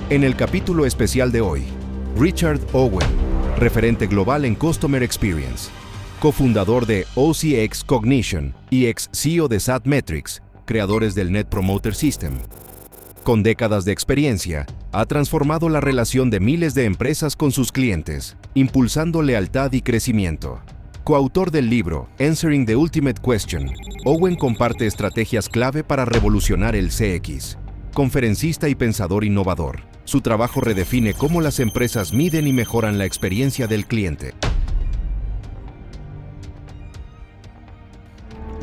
En el capítulo especial de hoy, Richard Owen, referente global en Customer Experience, cofundador de OCX Cognition y ex-CEO de SatMetrics, creadores del Net Promoter System. Con décadas de experiencia, ha transformado la relación de miles de empresas con sus clientes, impulsando lealtad y crecimiento. Coautor del libro Answering the Ultimate Question, Owen comparte estrategias clave para revolucionar el CX. Conferencista y pensador innovador, su trabajo redefine cómo las empresas miden y mejoran la experiencia del cliente.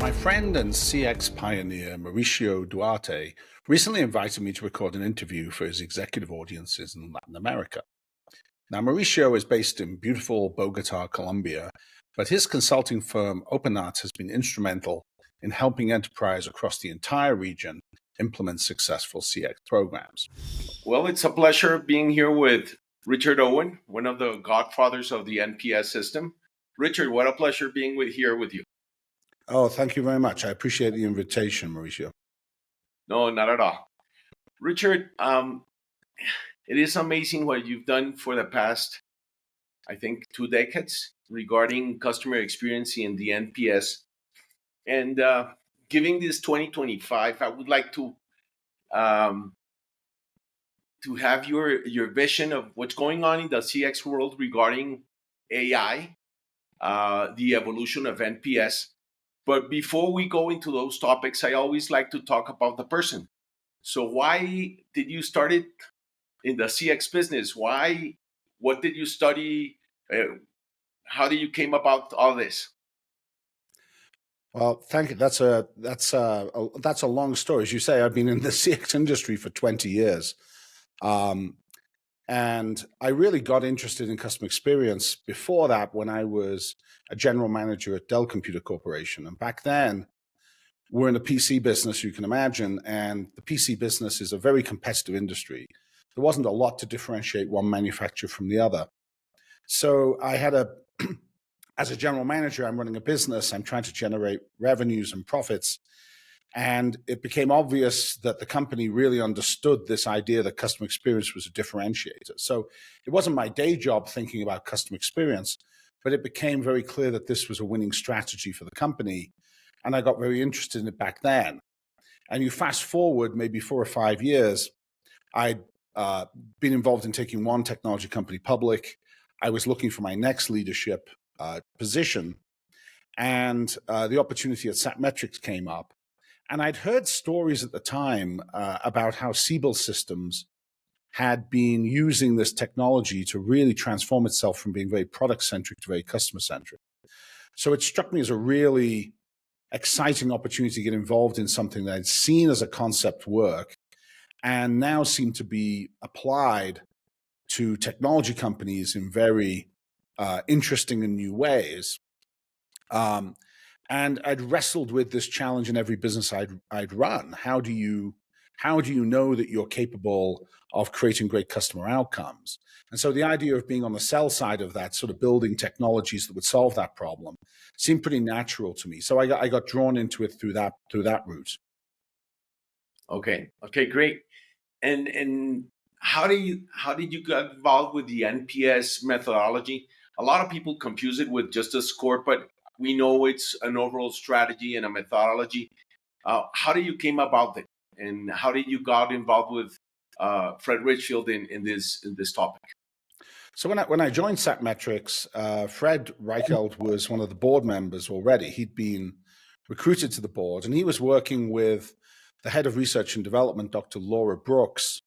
My friend and CX pioneer Mauricio Duarte recently invited me to record an interview for his executive audiences in Latin America. Now, Mauricio is based in beautiful Bogota, Colombia, but his consulting firm, OpenArt, has been instrumental in helping enterprise across the entire region implement successful CX programs. Well, it's a pleasure being here with Richard Owen, one of the godfathers of the NPS system. Richard, what a pleasure being here with you. Oh, thank you very much. I appreciate the invitation, Mauricio. No, not at all. Richard, it is amazing what you've done for the past, I think, 2 decades regarding customer experience in the NPS. And giving this 2025, I would like to have your vision of what's going on in the CX world regarding AI, the evolution of NPS. But before we go into those topics, I always like to talk about the person. So why did you start it in the CX business? Why? What did you study? How did you came about all this? Well, thank you. That's a long story. As you say, I've been in the CX industry for 20 years. And I really got interested in customer experience before that when I was a general manager at Dell Computer Corporation. And back then, we're in the PC business, you can imagine, and the PC business is a very competitive industry. There wasn't a lot to differentiate one manufacturer from the other. So I had as a general manager, I'm running a business, I'm trying to generate revenues and profits. And it became obvious that the company really understood this idea that customer experience was a differentiator. So it wasn't my day job thinking about customer experience, but it became very clear that this was a winning strategy for the company. And I got very interested in it back then. And you fast forward maybe 4 or 5 years, I'd been involved in taking one technology company public. I was looking for my next leadership position, and the opportunity at SatMetrics came up. And I'd heard stories at the time about how Siebel Systems had been using this technology to really transform itself from being very product-centric to very customer-centric. So it struck me as a really exciting opportunity to get involved in something that I'd seen as a concept work and now seemed to be applied to technology companies in very interesting and new ways. And I'd wrestled with this challenge in every business I'd run. How do you know that you're capable of creating great customer outcomes? And so the idea of being on the sell side of that, sort of building technologies that would solve that problem, seemed pretty natural to me. So I got drawn into it through that route. Okay, great. And how did you get involved with the NPS methodology? A lot of people confuse it with just a score, but we know it's an overall strategy and a methodology. How did you came about it, and how did you got involved with Fred Richfield in this topic? So when I joined SatMetrics, Fred Reichelt was one of the board members already. He'd been recruited to the board, and he was working with the head of research and development, Dr. Laura Brooks,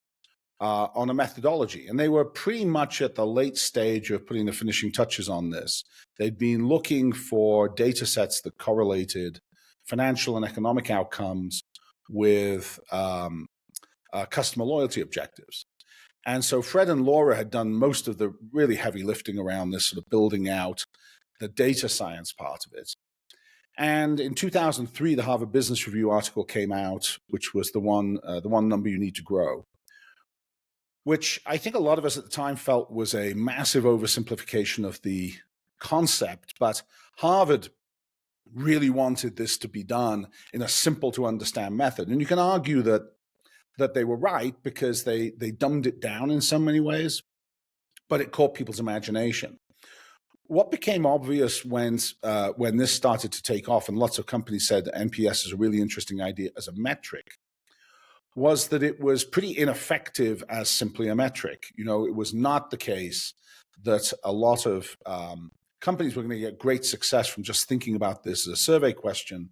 on a methodology. And they were pretty much at the late stage of putting the finishing touches on this. They'd been looking for data sets that correlated financial and economic outcomes with customer loyalty objectives. And so Fred and Laura had done most of the really heavy lifting around this, sort of building out the data science part of it. And in 2003, the Harvard Business Review article came out, which was the one number you need to grow, which I think a lot of us at the time felt was a massive oversimplification of the concept. But Harvard really wanted this to be done in a simple to understand method. And you can argue that that they were right because they dumbed it down in so many ways, but it caught people's imagination. What became obvious when this started to take off, and lots of companies said that NPS is a really interesting idea as a metric, was that it was pretty ineffective as simply a metric. You know, it was not the case that a lot of companies were going to get great success from just thinking about this as a survey question.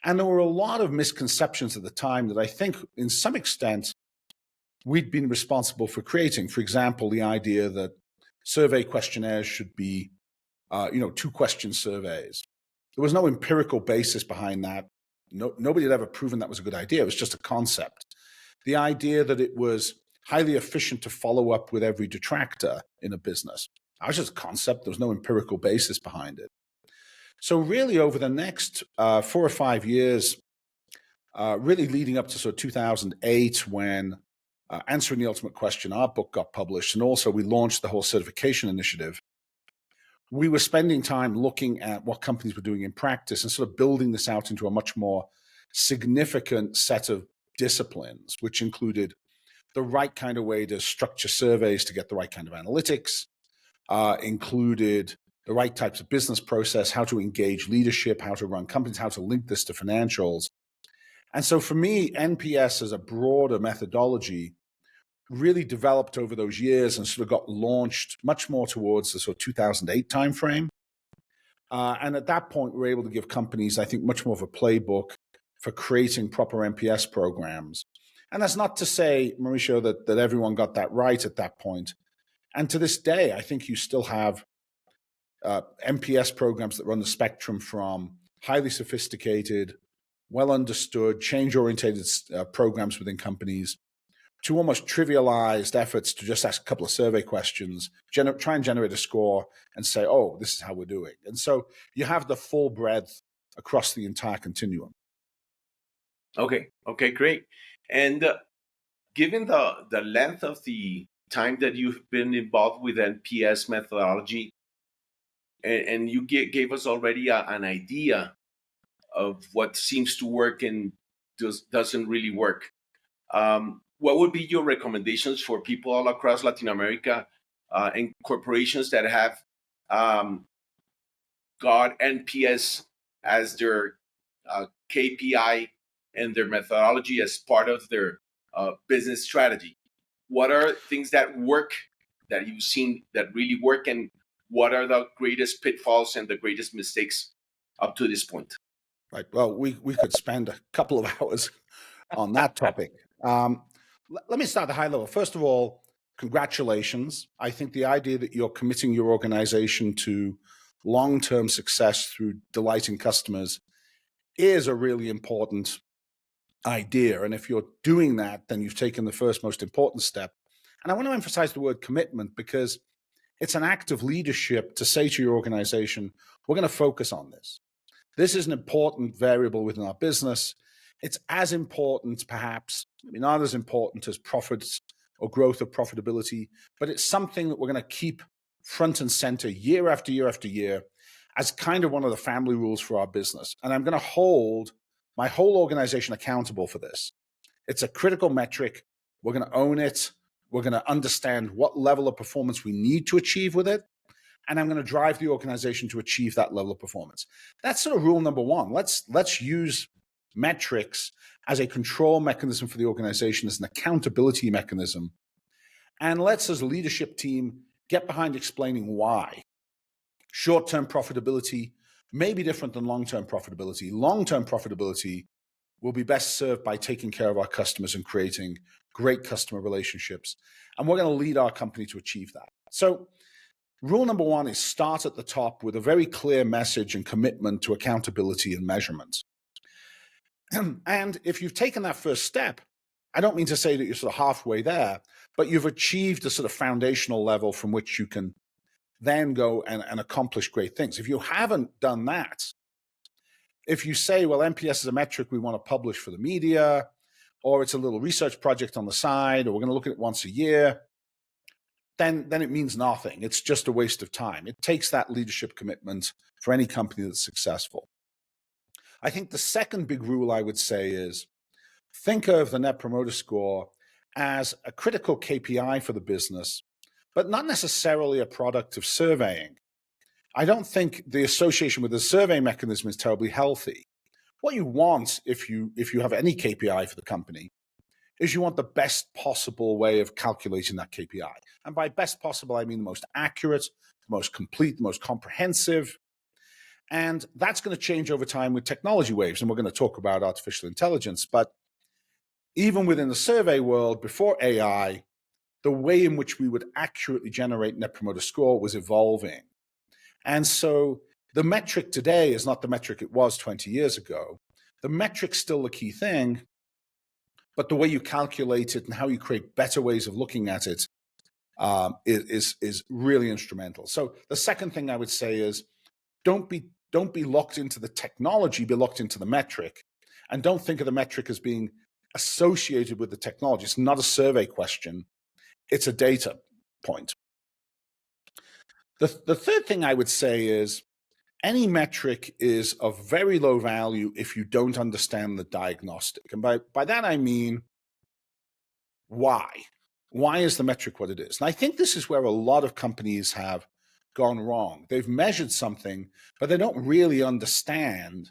And there were a lot of misconceptions at the time that I think, in some extent, we'd been responsible for creating. For example, the idea that survey questionnaires should be, 2-question surveys. There was no empirical basis behind that. Nobody had ever proven that was a good idea. It was just a concept. The idea that it was highly efficient to follow up with every detractor in a business. That was just a concept. There was no empirical basis behind it. So really over the next 4 or 5 years, really leading up to sort of 2008 when Answering the Ultimate Question, our book got published, and also we launched the whole certification initiative, we were spending time looking at what companies were doing in practice and sort of building this out into a much more significant set of disciplines, which included the right kind of way to structure surveys to get the right kind of analytics, included the right types of business process, how to engage leadership, how to run companies, how to link this to financials. And so for me, NPS as a broader methodology really developed over those years and sort of got launched much more towards the sort of 2008 timeframe. And at that point, we were able to give companies, I think, much more of a playbook for creating proper NPS programs. And that's not to say, Mauricio, that everyone got that right at that point. And to this day, I think you still have NPS programs that run the spectrum from highly sophisticated, well understood, change-oriented programs within companies to almost trivialized efforts to just ask a couple of survey questions, try and generate a score and say, oh, this is how we're doing. And so you have the full breadth across the entire continuum. Okay, great. And given the length of the time that you've been involved with NPS methodology, and you gave us already an idea of what seems to work and doesn't really work. What would be your recommendations for people all across Latin America and corporations that have got NPS as their KPI and their methodology as part of their business strategy? What are things that work that you've seen that really work, and what are the greatest pitfalls and the greatest mistakes up to this point? Right. Well, we could spend a couple of hours on that topic. Let me start at the high level. First of all, congratulations. I think the idea that you're committing your organization to long-term success through delighting customers is a really important idea. And if you're doing that, then you've taken the first most important step. And I want to emphasize the word commitment because it's an act of leadership to say to your organization, we're going to focus on this. This is an important variable within our business. It's as important, perhaps, maybe not as important as profits or growth of profitability, but it's something that we're going to keep front and center year after year after year as kind of one of the family rules for our business. And I'm going to hold my whole organization accountable for this. It's a critical metric. We're going to own it. We're going to understand what level of performance we need to achieve with it. And I'm going to drive the organization to achieve that level of performance. That's sort of rule number one. Let's use metrics as a control mechanism for the organization, as an accountability mechanism. And let's, as a leadership team, get behind explaining why. Short-term profitability may be different than long-term profitability. Long-term profitability will be best served by taking care of our customers and creating great customer relationships. And we're going to lead our company to achieve that. So rule number one is start at the top with a very clear message and commitment to accountability and measurement. And if you've taken that first step, I don't mean to say that you're sort of halfway there, but you've achieved a sort of foundational level from which you can then go and accomplish great things. If you haven't done that, if you say, well, NPS is a metric we want to publish for the media, or it's a little research project on the side, or we're going to look at it once a year, then it means nothing. It's just a waste of time. It takes that leadership commitment for any company that's successful. I think the second big rule I would say is think of the Net Promoter Score as a critical KPI for the business, but not necessarily a product of surveying. I don't think the association with the survey mechanism is terribly healthy. What you want, if you have any KPI for the company, is you want the best possible way of calculating that KPI. And by best possible, I mean the most accurate, the most complete, the most comprehensive. And that's going to change over time with technology waves. And we're going to talk about artificial intelligence. But even within the survey world, before AI, the way in which we would accurately generate Net Promoter Score was evolving. And so the metric today is not the metric it was 20 years ago. The metric's still the key thing, but the way you calculate it and how you create better ways of looking at it is really instrumental. So the second thing I would say is don't be locked into the technology, be locked into the metric, and don't think of the metric as being associated with the technology. It's not a survey question. It's a data point. The third thing I would say is any metric is of very low value if you don't understand the diagnostic. And by that, I mean, why? Why is the metric what it is? And I think this is where a lot of companies have gone wrong. They've measured something, but they don't really understand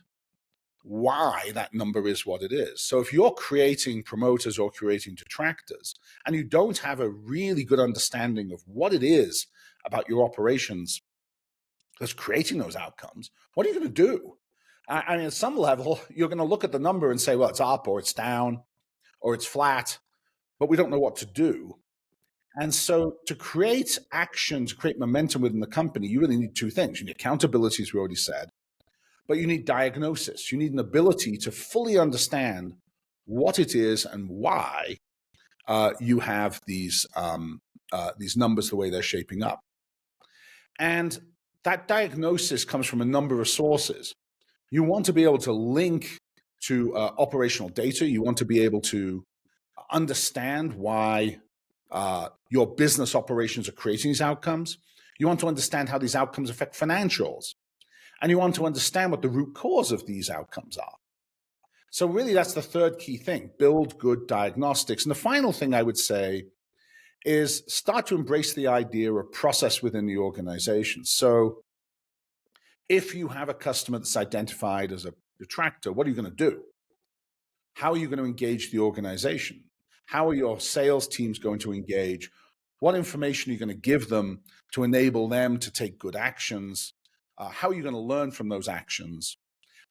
why that number is what it is. So if you're creating promoters or creating detractors, and you don't have a really good understanding of what it is about your operations that's creating those outcomes, what are you going to do? I mean, at some level, you're going to look at the number and say, well, it's up or it's down or it's flat, but we don't know what to do. And so to create action, to create momentum within the company, you really need two things. You need accountability, as we already said, but you need diagnosis. You need an ability to fully understand what it is and why you have these numbers the way they're shaping up. And that diagnosis comes from a number of sources. You want to be able to link to operational data. You want to be able to understand why your business operations are creating these outcomes. You want to understand how these outcomes affect financials. And you want to understand what the root cause of these outcomes are. So really, that's the third key thing, build good diagnostics. And the final thing I would say is start to embrace the idea of process within the organization. So if you have a customer that's identified as a detractor, what are you going to do? How are you going to engage the organization? How are your sales teams going to engage? What information are you going to give them to enable them to take good actions? How are you going to learn from those actions?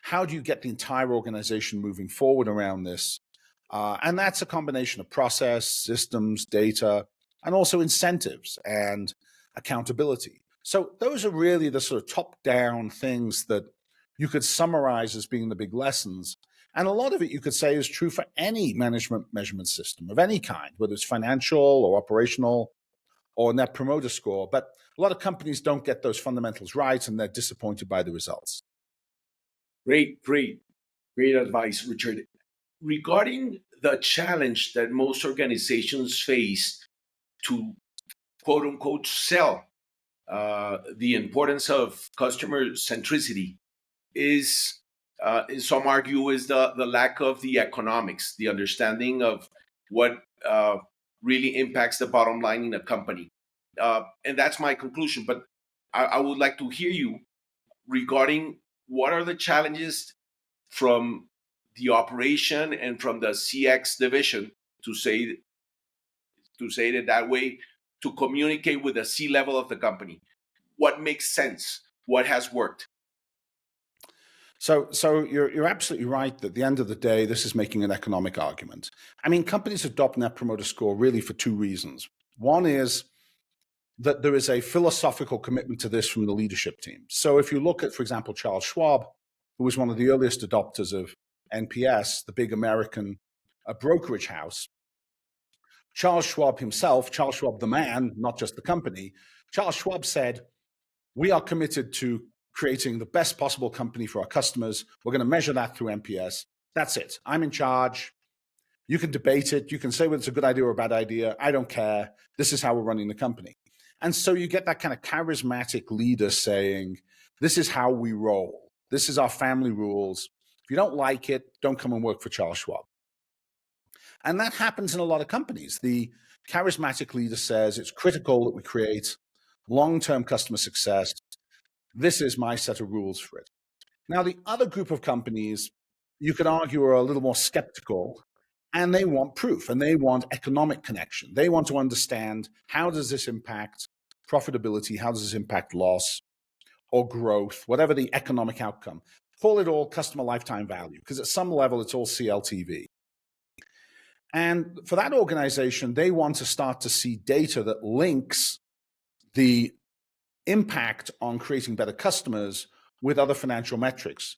How do you get the entire organization moving forward around this? And that's a combination of process, systems, data, and also incentives and accountability. So those are really the sort of top-down things that you could summarize as being the big lessons. And a lot of it you could say is true for any management measurement system of any kind, whether it's financial or operational or Net Promoter Score. But a lot of companies don't get those fundamentals right, and they're disappointed by the results. Great advice, Richard. Regarding the challenge that most organizations face to quote unquote sell the importance of customer centricity is, some argue, is the lack of the economics, the understanding of what really impacts the bottom line in a company. And that's my conclusion. But I would like to hear you regarding what are the challenges from the operation and from the CX division, to say it that way, to communicate with the C-level of the company. What makes sense? What has worked? So you're absolutely right that at the end of the day, this is making an economic argument. I mean, companies adopt Net Promoter Score really for two reasons. One is that there is a philosophical commitment to this from the leadership team. So if you look at, for example, Charles Schwab, who was one of the earliest adopters of NPS, the big American brokerage house, Charles Schwab himself, Charles Schwab the man, not just the company, Charles Schwab said, we are committed to creating the best possible company for our customers. We're going to measure that through NPS. That's it. I'm in charge. You can debate it. You can say whether it's a good idea or a bad idea. I don't care. This is how we're running the company. And so you get that kind of charismatic leader saying, this is how we roll. This is our family rules. If you don't like it, don't come and work for Charles Schwab. And that happens in a lot of companies. The charismatic leader says it's critical that we create long-term customer success. This is my set of rules for it. Now, the other group of companies, you could argue, are a little more skeptical, and they want proof, and they want economic connection. They want to understand, how does this impact profitability? How does this impact loss or growth, whatever the economic outcome? Call it all customer lifetime value, because at some level, it's all CLTV. And for that organization, they want to start to see data that links the impact on creating better customers with other financial metrics,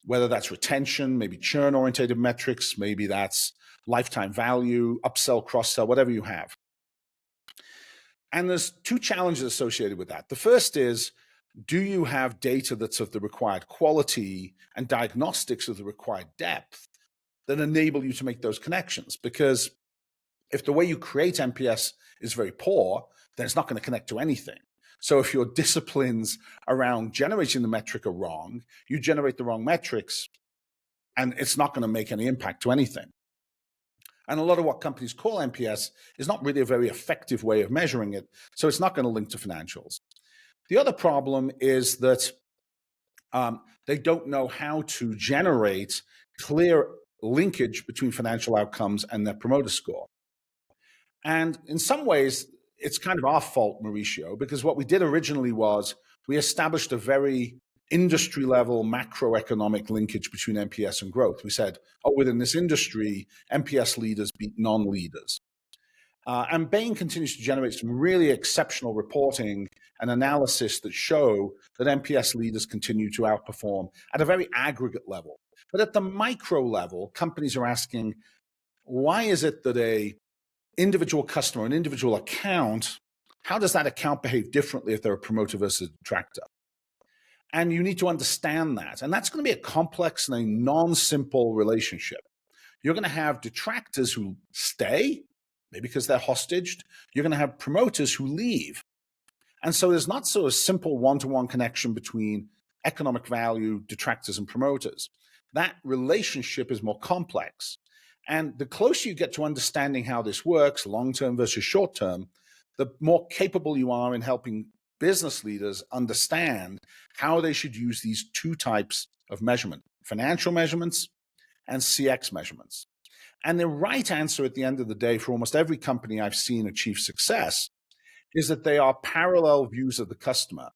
whether that's retention, maybe churn-oriented metrics, maybe that's lifetime value, upsell, cross-sell, whatever you have. And there's two challenges associated with that. The first is, do you have data that's of the required quality and diagnostics of the required depth that enable you to make those connections? Because if the way you create NPS is very poor, then it's not going to connect to anything. So if your disciplines around generating the metric are wrong, you generate the wrong metrics, and it's not going to make any impact to anything. And a lot of what companies call NPS is not really a very effective way of measuring it, so it's not going to link to financials. The other problem is that they don't know how to generate clear linkage between financial outcomes and their promoter score. And in some ways, it's kind of our fault, Mauricio, because what we did originally was we established a very industry-level macroeconomic linkage between NPS and growth. We said, oh, within this industry, NPS leaders beat non-leaders. And Bain continues to generate some really exceptional reporting and analysis that show that NPS leaders continue to outperform at a very aggregate level. But at the micro level, companies are asking, why is it that a individual customer, an individual account, how does that account behave differently if they're a promoter versus a detractor? And you need to understand that. And that's going to be a complex and a non-simple relationship. You're going to have detractors who stay, maybe because they're hostaged. You're going to have promoters who leave. And so there's not so a simple one-to-one connection between economic value, detractors, and promoters. That relationship is more complex. And the closer you get to understanding how this works, long-term versus short-term, the more capable you are in helping business leaders understand how they should use these two types of measurement, financial measurements and CX measurements. And the right answer at the end of the day for almost every company I've seen achieve success is that they are parallel views of the customer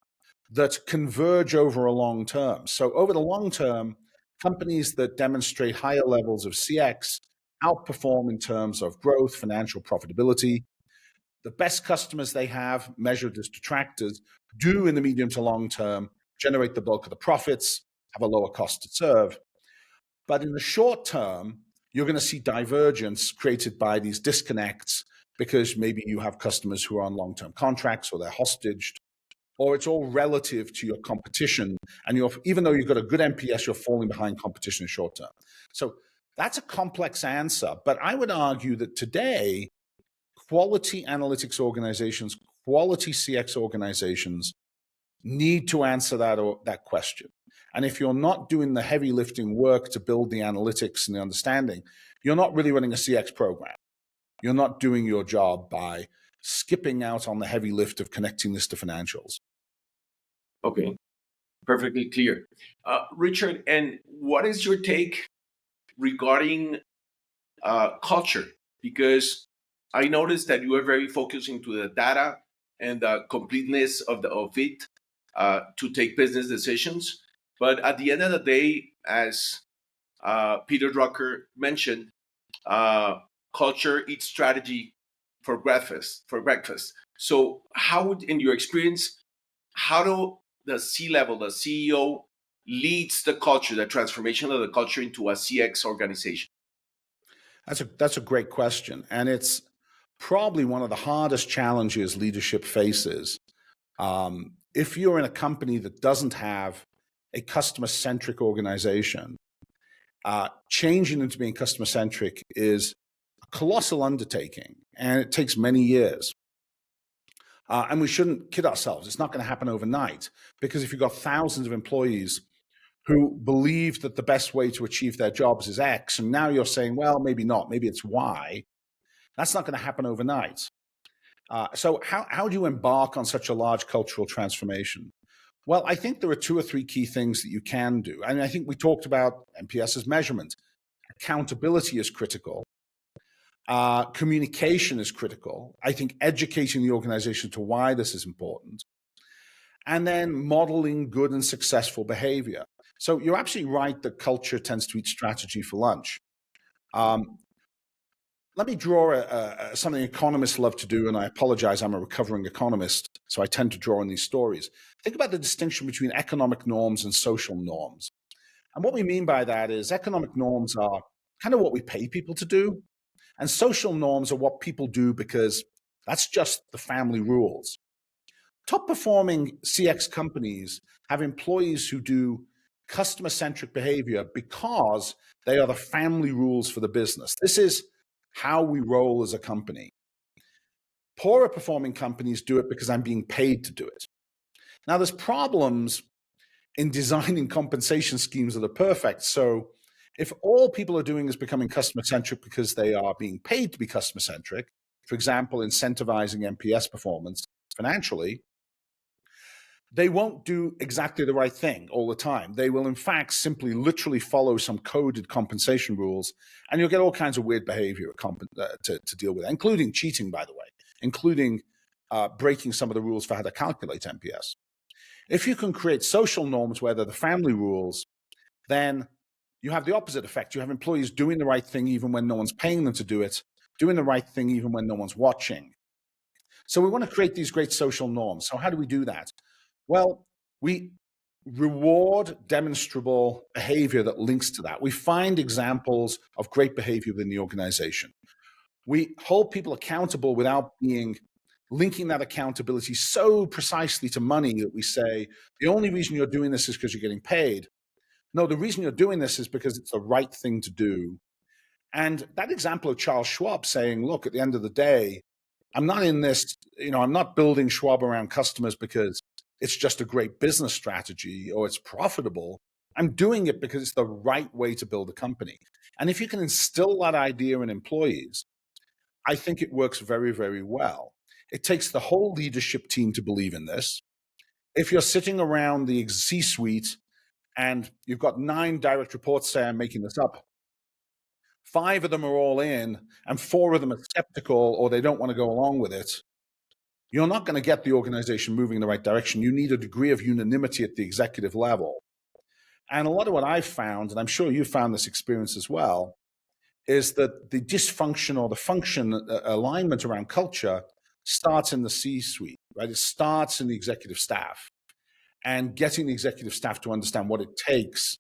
that converge over a long term. So over the long term, companies that demonstrate higher levels of CX outperform in terms of growth, financial profitability. The best customers they have, measured as detractors, do in the medium to long term generate the bulk of the profits, have a lower cost to serve. But in the short term, you're going to see divergence created by these disconnects because maybe you have customers who are on long-term contracts or they're hostaged, or it's all relative to your competition. And even though you've got a good NPS, you're falling behind competition in short term. So that's a complex answer. But I would argue that today, quality analytics organizations, quality CX organizations need to answer that question. And if you're not doing the heavy lifting work to build the analytics and the understanding, you're not really running a CX program. You're not doing your job by skipping out on the heavy lift of connecting this to financials. Okay, perfectly clear. Richard, and what is your take regarding culture? Because I noticed that you are very focused into the data and the completeness of it to take business decisions. But at the end of the day, as Peter Drucker mentioned, culture eats strategy for breakfast. So how would, in your experience, how do the C-level, the CEO, leads the culture, the transformation of the culture into a CX organization? That's a great question. And it's probably one of the hardest challenges leadership faces. If you're in a company that doesn't have a customer-centric organization, changing into being customer-centric is a colossal undertaking, and it takes many years. And we shouldn't kid ourselves. It's not going to happen overnight, because if you've got thousands of employees who believe that the best way to achieve their jobs is X, and now you're saying, well, maybe not, maybe it's Y. That's not going to happen overnight. So how do you embark on such a large cultural transformation? Well, I think there are 2 or 3 key things that you can do. And I think we talked about NPS as measurement. Accountability is critical. Communication is critical. I think educating the organization to why this is important. And then modeling good and successful behavior. So you're absolutely right that culture tends to eat strategy for lunch. Let me draw something economists love to do, and I apologize, I'm a recovering economist, so I tend to draw on these stories. Think about the distinction between economic norms and social norms. And what we mean by that is economic norms are kind of what we pay people to do, and social norms are what people do because that's just the family rules. Top performing CX companies have employees who do customer-centric behavior because they are the family rules for the business. This is how we roll as a company. Poorer performing companies do it because I'm being paid to do it. Now, there's problems in designing compensation schemes that are perfect. So if all people are doing is becoming customer-centric because they are being paid to be customer-centric, for example, incentivizing NPS performance financially, they won't do exactly the right thing all the time. They will, in fact, simply literally follow some coded compensation rules, and you'll get all kinds of weird behavior to deal with, including cheating, by the way, including breaking some of the rules for how to calculate NPS. If you can create social norms where they're the family rules, then you have the opposite effect. You have employees doing the right thing even when no one's paying them to do it, doing the right thing even when no one's watching. So we want to create these great social norms. So how do we do that? Well, we reward demonstrable behavior that links to that. We find examples of great behavior within the organization. We hold people accountable without linking that accountability so precisely to money that we say, the only reason you're doing this is because you're getting paid. No, the reason you're doing this is because it's the right thing to do. And that example of Charles Schwab saying, look, at the end of the day, I'm not in this, I'm not building Schwab around customers because it's just a great business strategy or it's profitable. I'm doing it because it's the right way to build a company. And if you can instill that idea in employees, I think it works very, very well. It takes the whole leadership team to believe in this. If you're sitting around the C-suite and you've got 9 direct reports, say I'm making this up, 5 of them are all in and 4 of them are skeptical or they don't want to go along with it, you're not going to get the organization moving in the right direction. You need a degree of unanimity at the executive level. And a lot of what I've found, and I'm sure you found this experience as well, is that the dysfunction or the function alignment around culture starts in the C-suite, right? It starts in the executive staff, and getting the executive staff to understand what it takes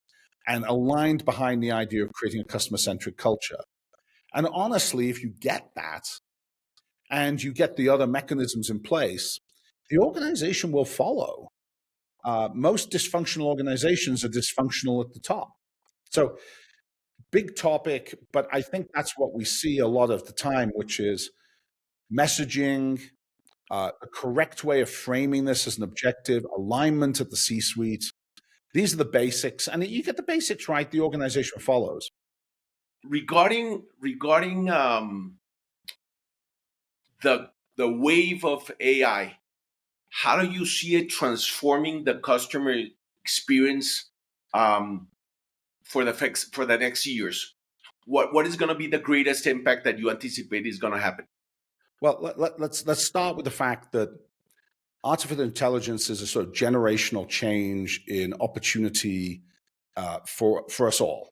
and aligned behind the idea of creating a customer-centric culture. And honestly, if you get that, and you get the other mechanisms in place, the organization will follow. Most dysfunctional organizations are dysfunctional at the top. So big topic, but I think that's what we see a lot of the time, which is messaging, a correct way of framing this as an objective, alignment at the C-suite. These are the basics, and you get the basics right, the organization follows. Regarding the wave of AI, how do you see it transforming the customer experience for the next years? What is going to be the greatest impact that you anticipate is going to happen? Well, let's start with the fact that artificial intelligence is a sort of generational change in opportunity for us all.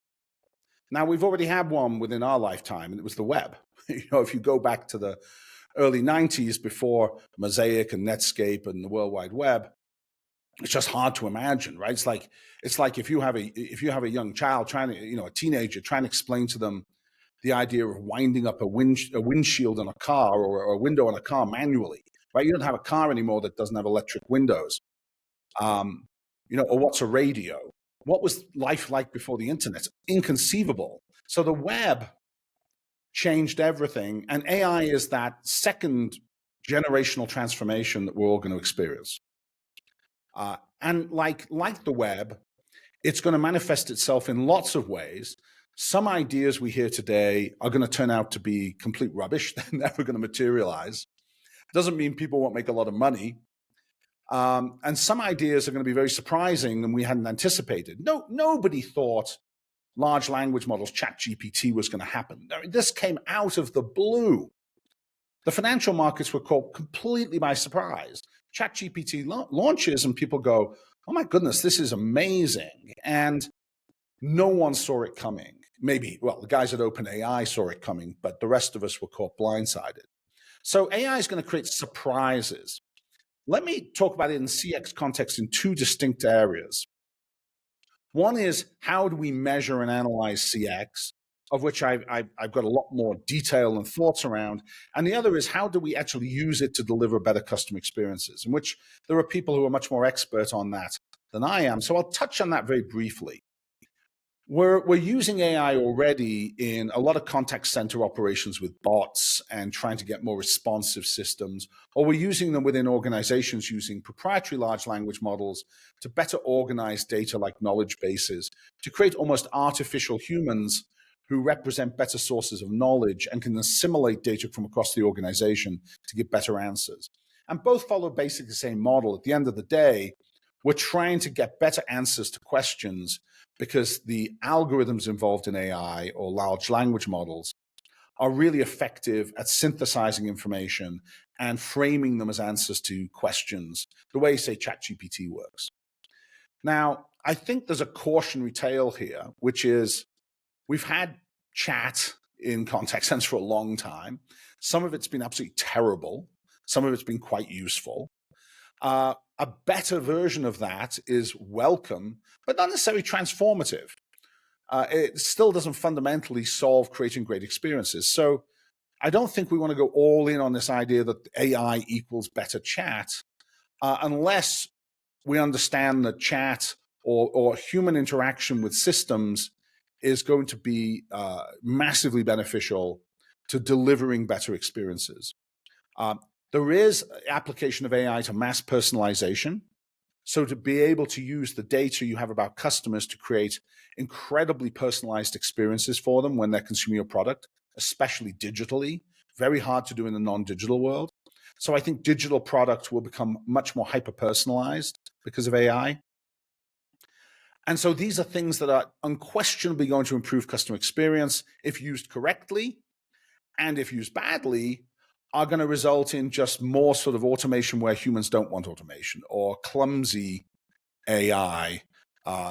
Now, we've already had one within our lifetime, and it was the web. If you go back to the early 90s before Mosaic and Netscape and the World Wide Web, it's just hard to imagine, right? It's like if you have a young child trying to, a teenager trying to explain to them the idea of winding up a windshield in a car or a window in a car manually, right? You don't have a car anymore that doesn't have electric windows, or what's a radio? What was life like before the internet? Inconceivable. So the web changed everything, and AI is that second generational transformation that we're all going to experience. And like the web, It's going to manifest itself in lots of ways. Some ideas we hear today are going to turn out to be complete rubbish. They're never going to materialize. Doesn't mean people won't make a lot of money. And some ideas are going to be very surprising and we hadn't anticipated. Nobody thought large language models, ChatGPT, was going to happen. I mean, this came out of the blue. The financial markets were caught completely by surprise. ChatGPT launches and people go, oh my goodness, this is amazing. And no one saw it coming. Maybe, well, the guys at OpenAI saw it coming, but the rest of us were caught blindsided. So AI is going to create surprises. Let me talk about it in CX context in two distinct areas. One is, how do we measure and analyze CX, of which I've got a lot more detail and thoughts around. And the other is, how do we actually use it to deliver better customer experiences, in which there are people who are much more expert on that than I am. So I'll touch on that very briefly. We're using AI already in a lot of contact center operations with bots and trying to get more responsive systems, or we're using them within organizations using proprietary large language models to better organize data like knowledge bases, to create almost artificial humans who represent better sources of knowledge and can assimilate data from across the organization to give better answers. And both follow basically the same model. At the end of the day, we're trying to get better answers to questions because the algorithms involved in AI or large language models are really effective at synthesizing information and framing them as answers to questions, the way, say, ChatGPT works. Now, I think there's a cautionary tale here, which is we've had chat in contact centers for a long time. Some of it's been absolutely terrible. Some of it's been quite useful. A better version of that is welcome, but not necessarily transformative. It still doesn't fundamentally solve creating great experiences. So I don't think we want to go all in on this idea that AI equals better chat, unless we understand that chat or human interaction with systems is going to be massively beneficial to delivering better experiences. There is application of AI to mass personalization. So to be able to use the data you have about customers to create incredibly personalized experiences for them when they're consuming your product, especially digitally, very hard to do in the non-digital world. So I think digital products will become much more hyper-personalized because of AI. And so these are things that are unquestionably going to improve customer experience if used correctly, and if used badly, are going to result in just more sort of automation where humans don't want automation, or clumsy AI,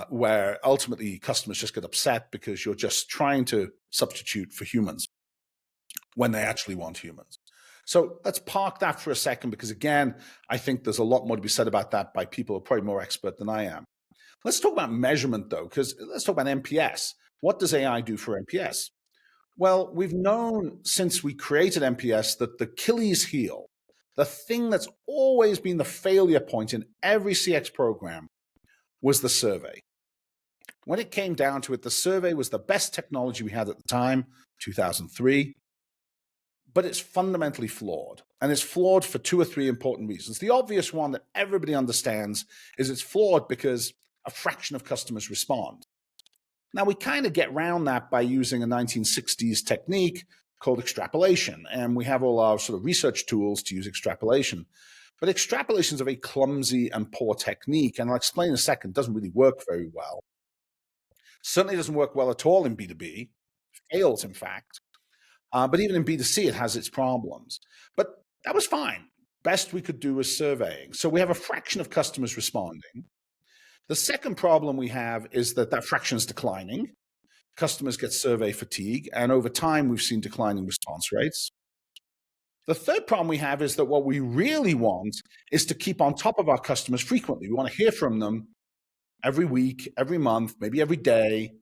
where ultimately customers just get upset because you're just trying to substitute for humans when they actually want humans. So let's park that for a second, because again, I think there's a lot more to be said about that by people who are probably more expert than I am. Let's talk about measurement though, because let's talk about NPS. What does AI do for NPS? Well, we've known since we created NPS that the Achilles heel, the thing that's always been the failure point in every CX program, was the survey. When it came down to it, the survey was the best technology we had at the time, 2003, but it's fundamentally flawed. And it's flawed for two or three important reasons. The obvious one that everybody understands is it's flawed because a fraction of customers respond. Now, we kind of get around that by using a 1960s technique called extrapolation. And we have all our sort of research tools to use extrapolation. But extrapolation is a very clumsy and poor technique. And I'll explain in a second, it doesn't really work very well. Certainly doesn't work well at all in B2B. Fails, in fact. But even in B2C, it has its problems. But that was fine. Best we could do was surveying. So we have a fraction of customers responding. The second problem we have is that fraction is declining. Customers get survey fatigue, and over time, we've seen declining response rates. The third problem we have is that what we really want is to keep on top of our customers frequently. We want to hear from them every week, every month, maybe every day.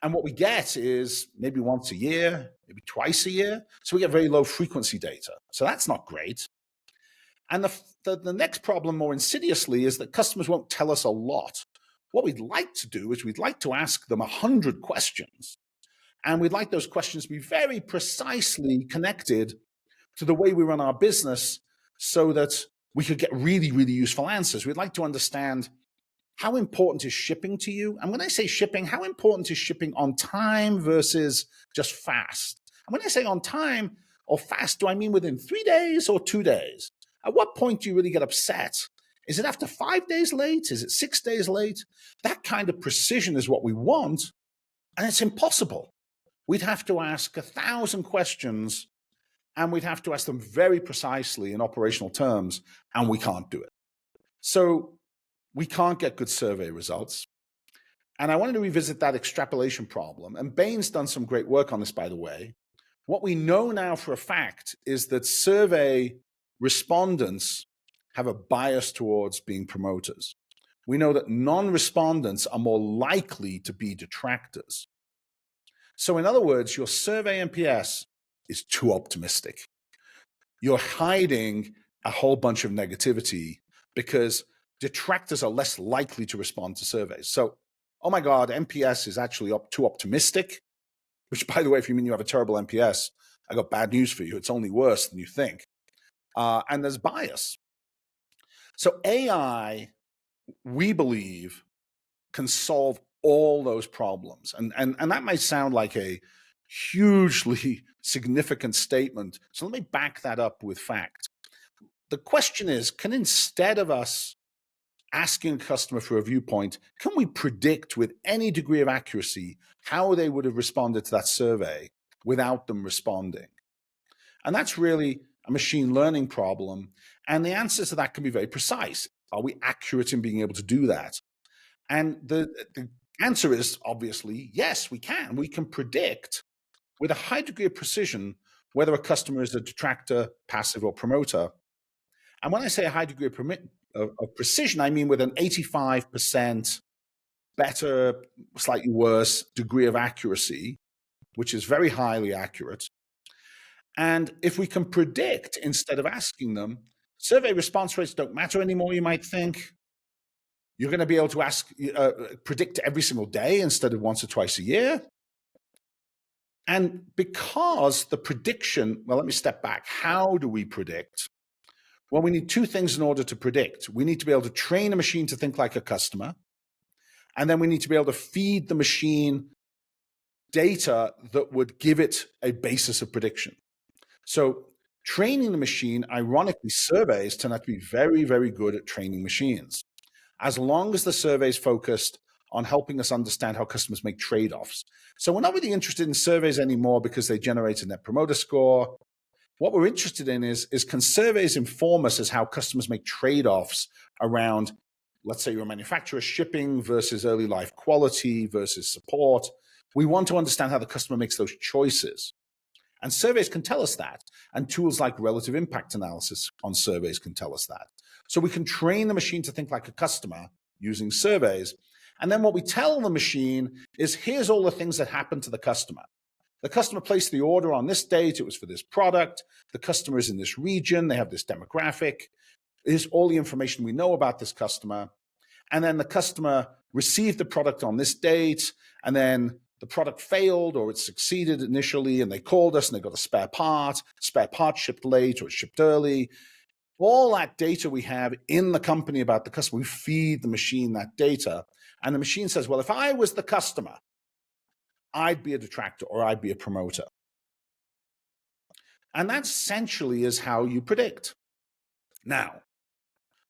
And what we get is maybe once a year, maybe twice a year. So we get very low frequency data. So that's not great. And the next problem, more insidiously, is that customers won't tell us a lot. What we'd like to do is we'd like to ask them 100 questions. And we'd like those questions to be very precisely connected to the way we run our business so that we could get really, really useful answers. We'd like to understand How important is shipping to you? And when I say shipping, how important is shipping on time versus just fast? And when I say on time or fast, do I mean within 3 days or 2 days? At what point do you really get upset? Is it after 5 days late? Is it 6 days late? That kind of precision is what we want, and it's impossible. We'd have to ask 1,000 questions, and we'd have to ask them very precisely in operational terms, and we can't do it. So we can't get good survey results. And I wanted to revisit that extrapolation problem. And Bain's done some great work on this, by the way. What we know now for a fact is that survey respondents have a bias towards being promoters. We know that non-respondents are more likely to be detractors. So in other words, your survey NPS is too optimistic. You're hiding a whole bunch of negativity because detractors are less likely to respond to surveys. So, oh my God, NPS is actually too optimistic, which, by the way, if you mean you have a terrible NPS, I got bad news for you. It's only worse than you think. And there's bias. So AI, we believe, can solve all those problems. And that might sound like a hugely significant statement. So let me back that up with fact. The question is, can instead of us asking a customer for a viewpoint, can we predict with any degree of accuracy how they would have responded to that survey without them responding? And that's really a machine learning problem. And the answer to that can be very precise. Are we accurate in being able to do that? And the answer is obviously, yes, we can. We can predict with a high degree of precision whether a customer is a detractor, passive, or promoter. And when I say a high degree of precision, I mean with an 85% better, slightly worse degree of accuracy, which is very highly accurate. And if we can predict instead of asking them, survey response rates don't matter anymore, you might think. You're going to be able to predict every single day instead of once or twice a year. And because the prediction, well, let me step back. How do we predict? Well, we need two things in order to predict. We need to be able to train a machine to think like a customer. And then we need to be able to feed the machine data that would give it a basis of prediction. So training the machine, ironically, surveys turn out to be very, very good at training machines, as long as the survey is focused on helping us understand how customers make trade-offs. So we're not really interested in surveys anymore because they generate a net promoter score. What we're interested in is can surveys inform us as how customers make trade-offs around, let's say, your manufacturer shipping versus early life quality versus support. We want to understand how the customer makes those choices. And surveys can tell us that. And tools like relative impact analysis on surveys can tell us that. So we can train the machine to think like a customer using surveys. And then what we tell the machine is, here's all the things that happened to the customer. The customer placed the order on this date. It was for this product. The customer is in this region. They have this demographic. Here's all the information we know about this customer. And then the customer received the product on this date. And then the product failed or it succeeded initially. And they called us and they got a spare part. Spare part shipped late or it shipped early. All that data we have in the company about the customer, we feed the machine that data. And the machine says, well, if I was the customer, I'd be a detractor or I'd be a promoter. And that essentially is how you predict. Now,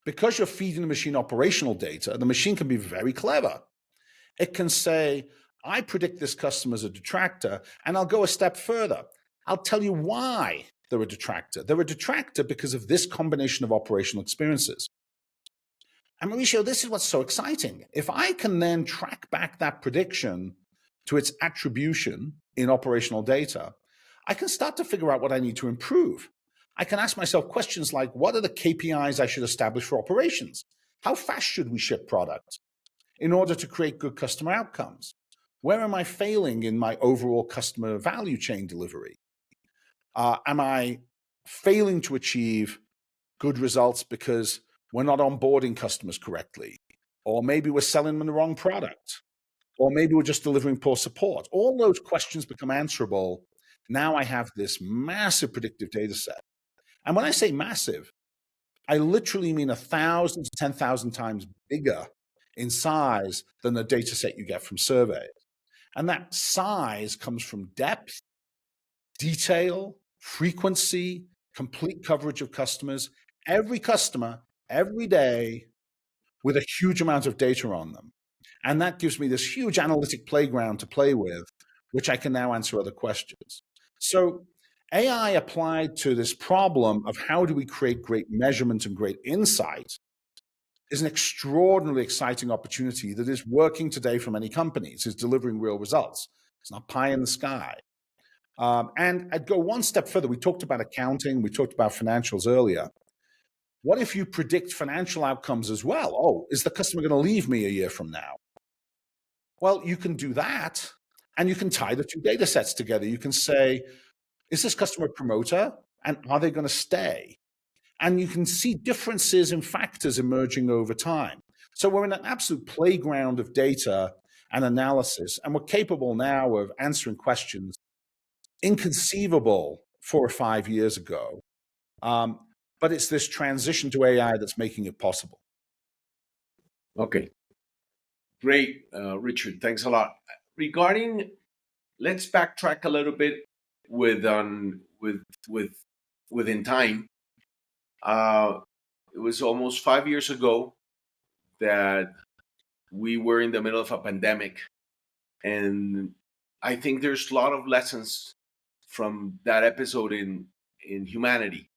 because you're feeding the machine operational data, the machine can be very clever. It can say, I predict this customer is a detractor, and I'll go a step further. I'll tell you why they're a detractor. They're a detractor because of this combination of operational experiences. And Mauricio, this is what's so exciting. If I can then track back that prediction to its attribution in operational data, I can start to figure out what I need to improve. I can ask myself questions like, what are the KPIs I should establish for operations? How fast should we ship product in order to create good customer outcomes? Where am I failing in my overall customer value chain delivery? Am I failing to achieve good results because we're not onboarding customers correctly? Or maybe we're selling them the wrong product? Or maybe we're just delivering poor support? All those questions become answerable. Now I have this massive predictive data set. And when I say massive, I literally mean 1,000 to 10,000 times bigger in size than the data set you get from surveys. And that size comes from depth, detail, frequency, complete coverage of customers, every customer, every day, with a huge amount of data on them. And that gives me this huge analytic playground to play with, which I can now answer other questions. So AI applied to this problem of how do we create great measurement and great insight is an extraordinarily exciting opportunity that is working today for many companies, is delivering real results. It's not pie in the sky. And I'd go one step further. We talked about accounting, we talked about financials earlier. What if you predict financial outcomes as well? Oh, is the customer going to leave me a year from now? Well, you can do that, and you can tie the two data sets together. You can say, is this customer a promoter, and are they going to stay? And you can see differences in factors emerging over time. So we're in an absolute playground of data and analysis, and we're capable now of answering questions inconceivable 4 or 5 years ago. But it's this transition to AI that's making it possible. Okay, great, Richard. Thanks a lot. Regarding, let's backtrack a little bit within time. It was almost 5 years ago that we were in the middle of a pandemic, and I think there's a lot of lessons from that episode in humanity.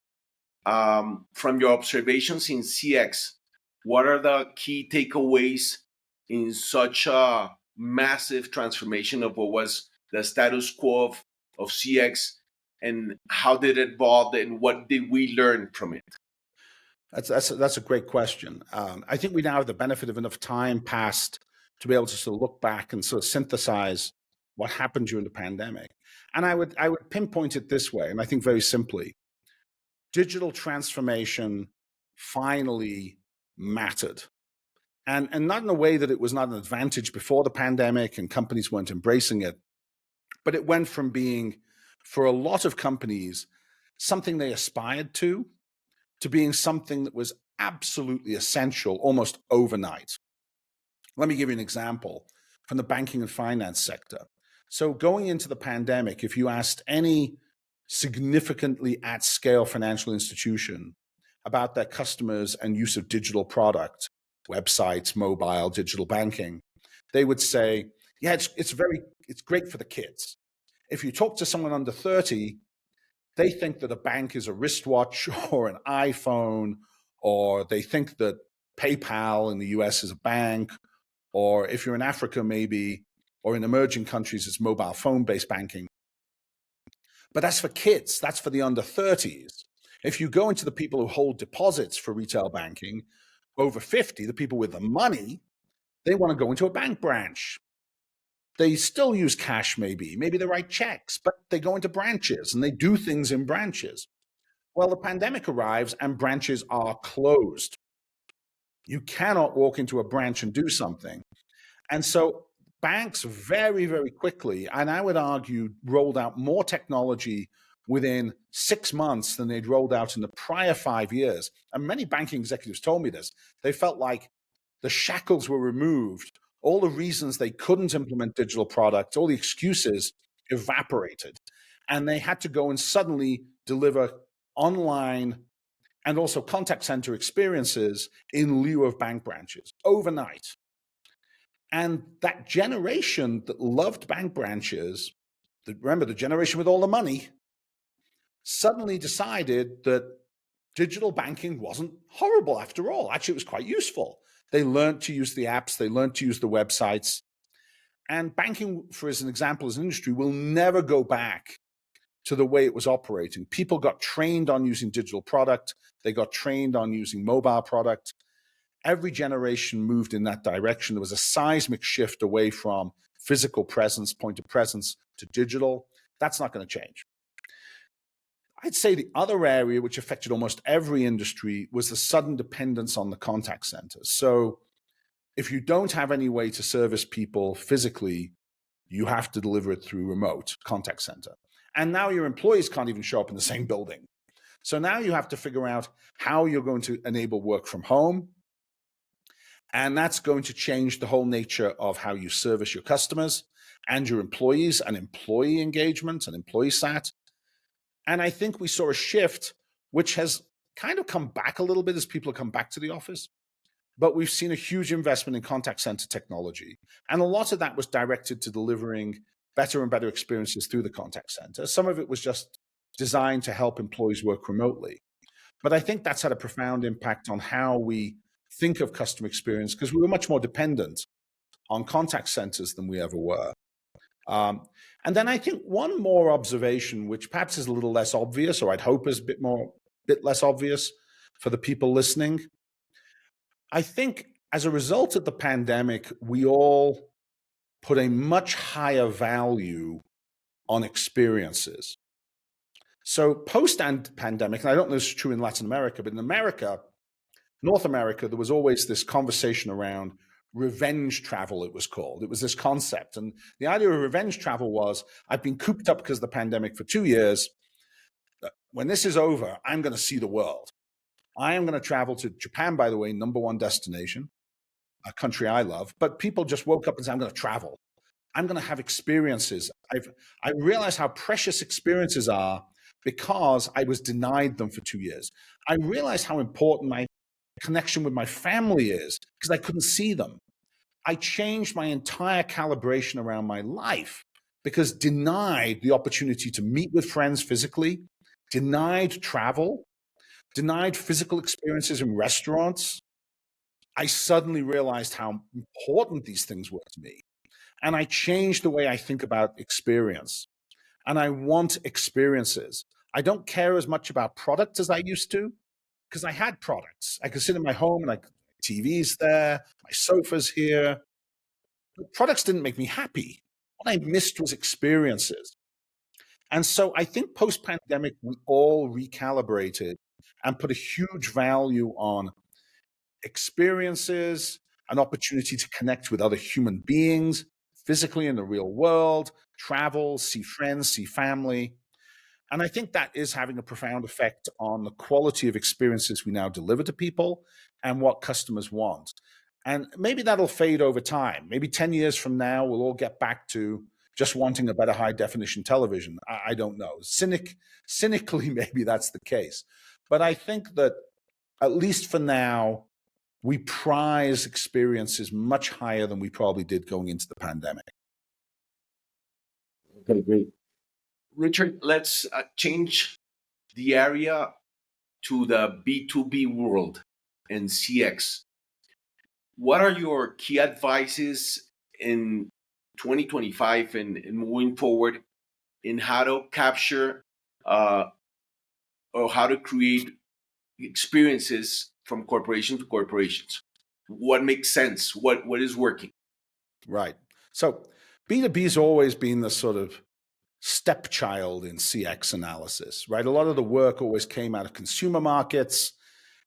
From your observations in CX, what are the key takeaways in such a massive transformation of what was the status quo of CX, and how did it evolve, and what did we learn from it? That's a great question. I think we now have the benefit of enough time passed to be able to sort of look back and sort of synthesize what happened during the pandemic. And I would pinpoint it this way, and I think very simply, digital transformation finally mattered. And not in a way that it was not an advantage before the pandemic and companies weren't embracing it, but it went from being, for a lot of companies, something they aspired to being something that was absolutely essential almost overnight. Let me give you an example from the banking and finance sector. So going into the pandemic, if you asked any significantly at scale financial institution about their customers and use of digital product, websites, mobile, digital banking, they would say, yeah, it's great for the kids. If you talk to someone under 30, they think that a bank is a wristwatch or an iPhone, or they think that PayPal in the US is a bank, or if you're in Africa maybe, or in emerging countries, it's mobile phone-based banking. But that's for kids, that's for the under 30s. If you go into the people who hold deposits for retail banking, over 50, the people with the money, they want to go into a bank branch. They still use cash maybe they write checks, but they go into branches and they do things in branches. Well, the pandemic arrives and branches are closed. You cannot walk into a branch and do something. And so banks very, very quickly, and I would argue, rolled out more technology within 6 months than they'd rolled out in the prior 5 years. And many banking executives told me this. They felt like the shackles were removed. All the reasons they couldn't implement digital products, all the excuses evaporated. And they had to go and suddenly deliver online and also contact center experiences in lieu of bank branches overnight. And that generation that loved bank branches, remember the generation with all the money, suddenly decided that digital banking wasn't horrible after all. Actually, it was quite useful. They learned to use the apps, they learned to use the websites. And banking, for as an example, as an industry, will never go back to the way it was operating. People got trained on using digital product. They got trained on using mobile product. Every generation moved in that direction. There was a seismic shift away from physical presence, point of presence, to digital. That's not going to change. I'd say the other area which affected almost every industry was the sudden dependence on the contact centers. So if you don't have any way to service people physically, you have to deliver it through remote contact center. And now your employees can't even show up in the same building. So now you have to figure out how you're going to enable work from home. And that's going to change the whole nature of how you service your customers and your employees and employee engagement and employee sat. And I think we saw a shift, which has kind of come back a little bit as people have come back to the office. But we've seen a huge investment in contact center technology. And a lot of that was directed to delivering better and better experiences through the contact center. Some of it was just designed to help employees work remotely. But I think that's had a profound impact on how we think of customer experience, because we were much more dependent on contact centers than we ever were. And then I think one more observation, which perhaps is a little less obvious, or I'd hope is a bit less obvious for the people listening. I think as a result of the pandemic, we all put a much higher value on experiences. So post-pandemic, and I don't know if it's true in Latin America, but in America, North America, there was always this conversation around revenge travel, it was called. It was this concept. And the idea of revenge travel was, I've been cooped up because of the pandemic for 2 years. When this is over, I'm going to see the world. I am going to travel to Japan, by the way, #1 destination, a country I love. But people just woke up and said, I'm going to travel. I'm going to have experiences. I realize how precious experiences are because I was denied them for 2 years. I realize how important my connection with my family is because I couldn't see them. I changed my entire calibration around my life because denied the opportunity to meet with friends physically, denied travel, denied physical experiences in restaurants. I suddenly realized how important these things were to me. And I changed the way I think about experience. And I want experiences. I don't care as much about product as I used to, because I had products. I could sit in my home and TV's there, my sofa's here. But products didn't make me happy. What I missed was experiences. And so I think post-pandemic, we all recalibrated and put a huge value on experiences, an opportunity to connect with other human beings, physically in the real world, travel, see friends, see family. And I think that is having a profound effect on the quality of experiences we now deliver to people and what customers want. And maybe that'll fade over time. Maybe 10 years from now, we'll all get back to just wanting a better high definition television. I don't know. Cynically, maybe that's the case. But I think that at least for now, we prize experiences much higher than we probably did going into the pandemic. Okay, great. Richard, let's change the area to the B2B world and CX. What are your key advices in 2025 and moving forward in how to capture or how to create experiences from corporation to corporations? What makes sense? What is working? Right. So B2B has always been the sort of stepchild in CX analysis, right? A lot of the work always came out of consumer markets,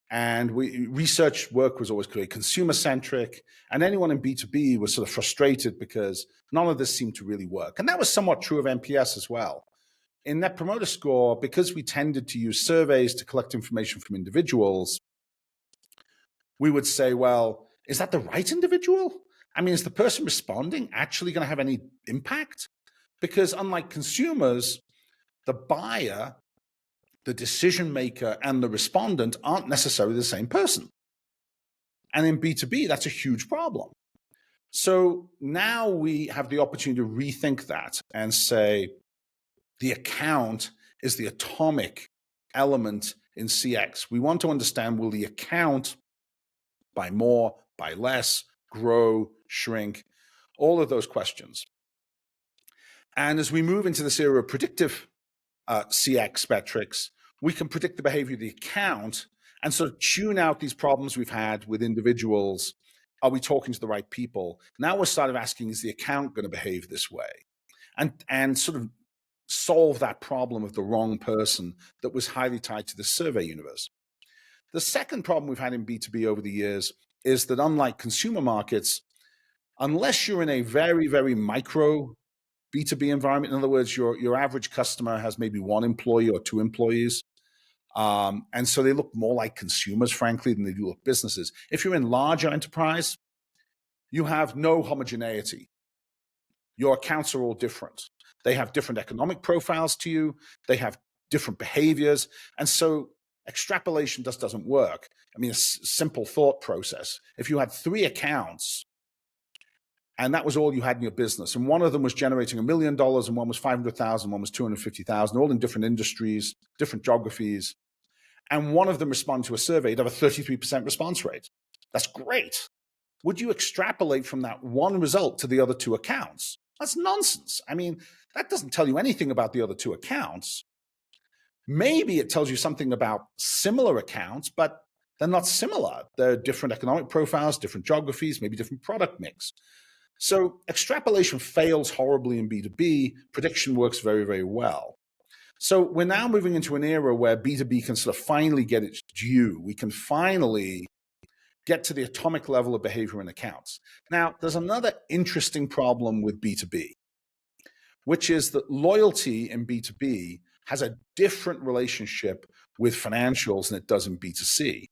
and research work was always very consumer-centric, and anyone in B2B was sort of frustrated because none of this seemed to really work. And that was somewhat true of NPS as well. In Net Promoter Score, because we tended to use surveys to collect information from individuals, we would say, well, is that the right individual? I mean, is the person responding actually going to have any impact? Because unlike consumers, the buyer, the decision maker, and the respondent aren't necessarily the same person. And in B2B, that's a huge problem. So now we have the opportunity to rethink that and say the account is the atomic element in CX. We want to understand, will the account buy more, buy less, grow, shrink, all of those questions. And as we move into this era of predictive CX metrics, we can predict the behavior of the account and sort of tune out these problems we've had with individuals. Are we talking to the right people? Now we're sort of asking, is the account going to behave this way? And sort of solve that problem of the wrong person that was highly tied to the survey universe. The second problem we've had in B2B over the years is that unlike consumer markets, unless you're in a very, very micro B2B environment, in other words, your average customer has maybe 1 employee or 2 employees, And so they look more like consumers, frankly, than they do like businesses. If you're in larger enterprise, you have no homogeneity. Your accounts are all different. They have different economic profiles to you. They have different behaviors. And so extrapolation just doesn't work. I mean, a simple thought process. If you had 3 accounts and that was all you had in your business, and one of them was generating $1 million and one was 500,000, one was 250,000, all in different industries, different geographies, and one of them responded to a survey, you'd have a 33% response rate. That's great. Would you extrapolate from that one result to the other 2 accounts? That's nonsense. I mean, that doesn't tell you anything about the other 2 accounts. Maybe it tells you something about similar accounts, but they're not similar. They're different economic profiles, different geographies, maybe different product mix. So extrapolation fails horribly in B2B. Prediction works very, very well. So we're now moving into an era where B2B can sort of finally get its due. We can finally get to the atomic level of behavior in accounts. Now, there's another interesting problem with B2B, which is that loyalty in B2B has a different relationship with financials than it does in B2C.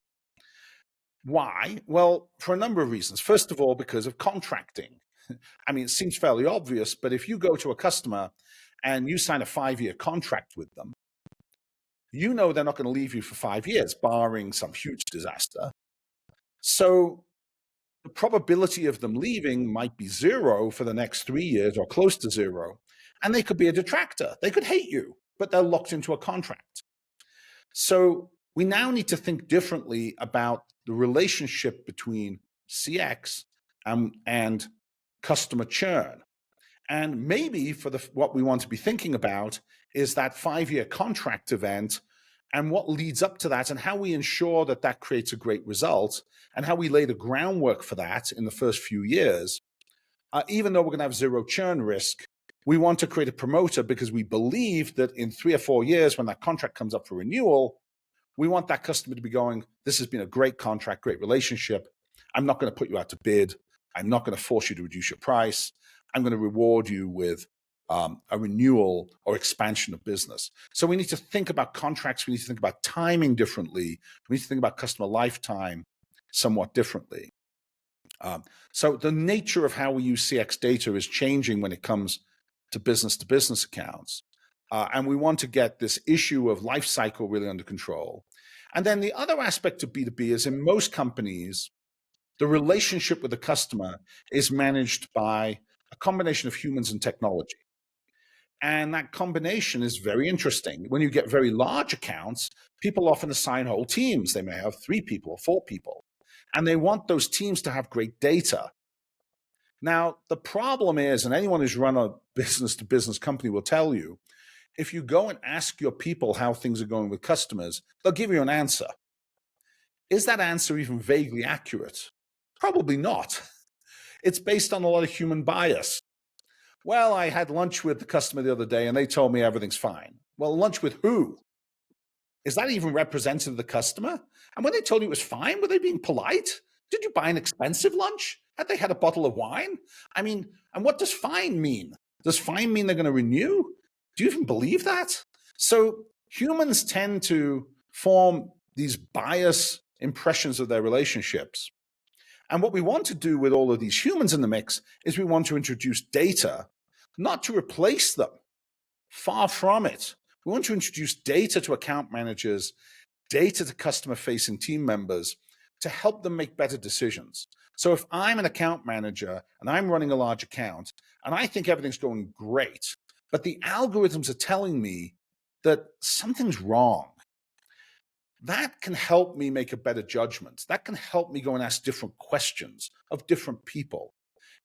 Why? Well, for a number of reasons. First of all, because of contracting. I mean, it seems fairly obvious, but if you go to a customer and you sign a 5-year contract with them, you know they're not going to leave you for 5 years, barring some huge disaster. So the probability of them leaving might be 0 for the next 3 years or close to 0. And they could be a detractor. They could hate you, but they're locked into a contract. So we now need to think differently about the relationship between CX and customer churn. And maybe for what we want to be thinking about is that 5-year contract event and what leads up to that and how we ensure that that creates a great result and how we lay the groundwork for that in the first few years. Even though we're going to have 0 churn risk, we want to create a promoter because we believe that in 3 or 4 years when that contract comes up for renewal, we want that customer to be going, this has been a great contract, great relationship. I'm not going to put you out to bid. I'm not going to force you to reduce your price. I'm going to reward you with a renewal or expansion of business. So we need to think about contracts. We need to think about timing differently. We need to think about customer lifetime somewhat differently. So the nature of how we use CX data is changing when it comes to business accounts. And we want to get this issue of life cycle really under control. And then the other aspect of B2B is in most companies, the relationship with the customer is managed by a combination of humans and technology. And that combination is very interesting. When you get very large accounts, people often assign whole teams. They may have 3 people or 4 people, and they want those teams to have great data. Now, the problem is, and anyone who's run a business-to-business company will tell you, if you go and ask your people how things are going with customers, they'll give you an answer. Is that answer even vaguely accurate? Probably not. It's based on a lot of human bias. Well, I had lunch with the customer the other day and they told me everything's fine. Well, lunch with who? Is that even representative of the customer? And when they told you it was fine, were they being polite? Did you buy an expensive lunch? Had they had a bottle of wine? I mean, and what does fine mean? Does fine mean they're going to renew? Do you even believe that? So humans tend to form these bias impressions of their relationships. And what we want to do with all of these humans in the mix is we want to introduce data, not to replace them. Far from it. We want to introduce data to account managers, data to customer-facing team members to help them make better decisions. So if I'm an account manager and I'm running a large account and I think everything's going great, but the algorithms are telling me that something's wrong, that can help me make a better judgment. That can help me go and ask different questions of different people,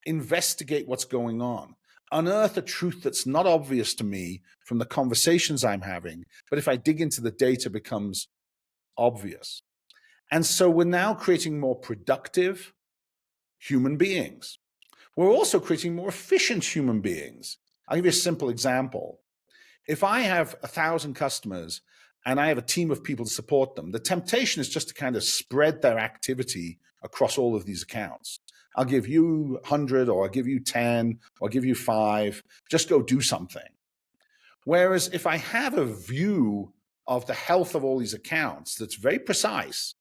investigate what's going on, unearth a truth that's not obvious to me from the conversations I'm having, but if I dig into the data becomes obvious. And so we're now creating more productive human beings. We're also creating more efficient human beings. I'll give you a simple example. If I have 1,000 customers and I have a team of people to support them, the temptation is just to kind of spread their activity across all of these accounts. I'll give you 100, or I'll give you 10, or I'll give you 5, just go do something. Whereas if I have a view of the health of all these accounts that's very precise,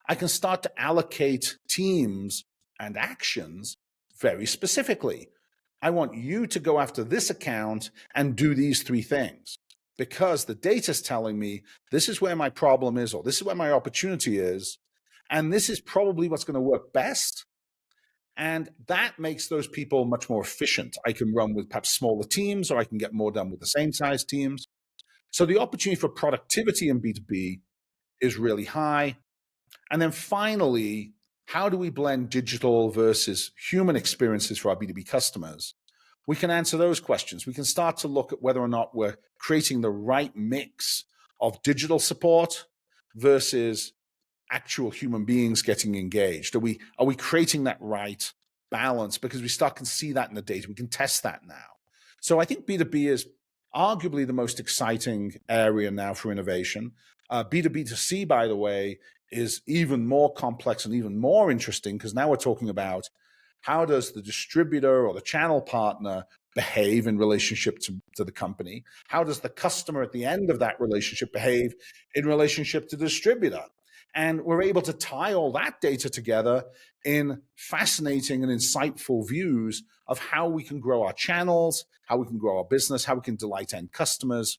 I can start to allocate teams and actions very specifically. I want you to go after this account and do these 3 things because the data is telling me this is where my problem is, or this is where my opportunity is, and this is probably what's going to work best. And that makes those people much more efficient. I can run with perhaps smaller teams, or I can get more done with the same size teams. So the opportunity for productivity in B2B is really high. And then finally, how do we blend digital versus human experiences for our B2B customers? We can answer those questions. We can start to look at whether or not we're creating the right mix of digital support versus actual human beings getting engaged. Are we creating that right balance? Because we start to see that in the data. We can test that now. So I think B2B is arguably the most exciting area now for innovation. B2B2C, by the way, is even more complex and even more interesting because now we're talking about how does the distributor or the channel partner behave in relationship to the company? How does the customer at the end of that relationship behave in relationship to the distributor? And we're able to tie all that data together in fascinating and insightful views of how we can grow our channels, how we can grow our business, how we can delight end customers.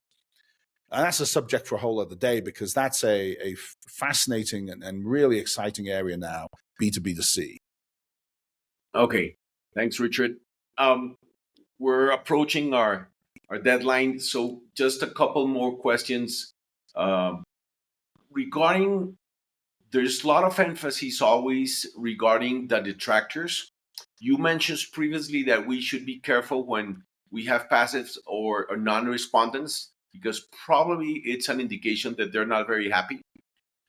And that's a subject for a whole other day because that's a fascinating and really exciting area now, B2B2C. Okay, thanks, Richard. We're approaching our deadline, so just a couple more questions. Regarding, there's a lot of emphasis always regarding the detractors. You mentioned previously that we should be careful when we have passives or non-respondents, because probably it's an indication that they're not very happy.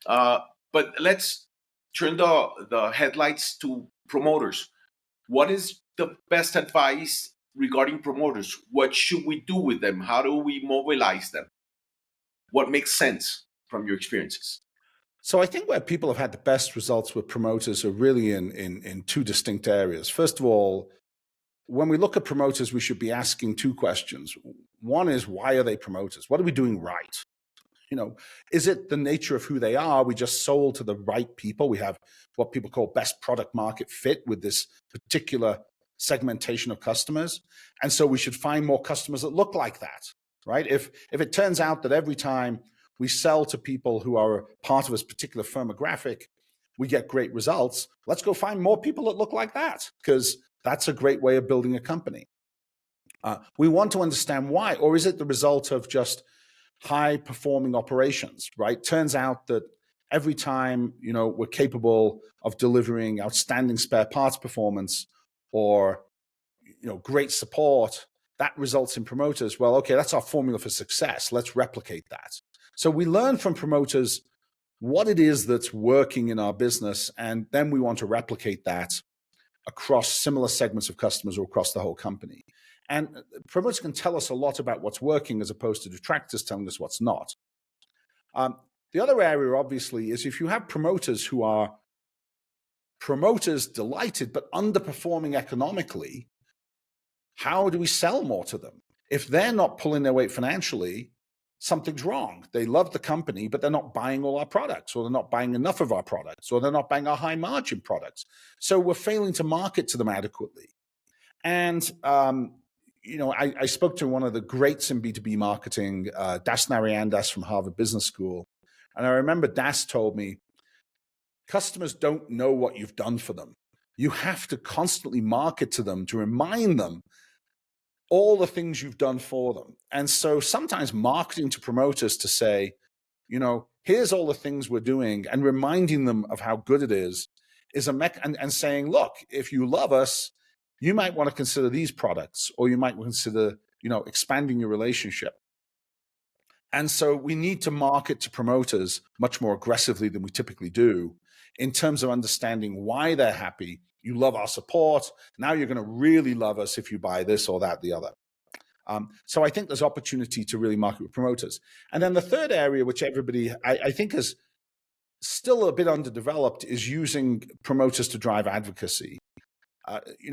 But let's turn the headlights to promoters. What is the best advice regarding promoters? What should we do with them? How do we mobilize them? What makes sense from your experiences? So I think where people have had the best results with promoters are really in 2 distinct areas. First of all, when we look at promoters, we should be asking 2 questions. One is, why are they promoters? What are we doing right? Is it the nature of who they are? We just sold to the right people. We have what people call best product market fit with this particular segmentation of customers. And so we should find more customers that look like that, right? If it turns out that every time we sell to people who are part of this particular firmographic, we get great results, let's go find more people that look like that, because that's a great way of building a company. We want to understand why, or is it the result of just high performing operations, right? Turns out that every time, we're capable of delivering outstanding spare parts performance or, great support, that results in promoters. Well, okay, that's our formula for success. Let's replicate that. So we learn from promoters what it is that's working in our business, and then we want to replicate that across similar segments of customers or across the whole company. And promoters can tell us a lot about what's working as opposed to detractors telling us what's not. The other area, obviously, is if you have promoters who are promoters delighted but underperforming economically, how do we sell more to them? If they're not pulling their weight financially, something's wrong. They love the company, but they're not buying all our products, or they're not buying enough of our products, or they're not buying our high margin products. So we're failing to market to them adequately. And I spoke to one of the greats in B2B marketing, Das Narayandas from Harvard Business School. And I remember Das told me, customers don't know what you've done for them. You have to constantly market to them to remind them all the things you've done for them. And so sometimes marketing to promoters to say, here's all the things we're doing, and reminding them of how good it is and saying, look, if you love us, you might want to consider these products, or you might consider, expanding your relationship. And so we need to market to promoters much more aggressively than we typically do in terms of understanding why they're happy. You love our support. Now you're going to really love us if you buy this or that, the other. So I think there's opportunity to really market with promoters. And then the third area, which everybody, I think is still a bit underdeveloped, is using promoters to drive advocacy.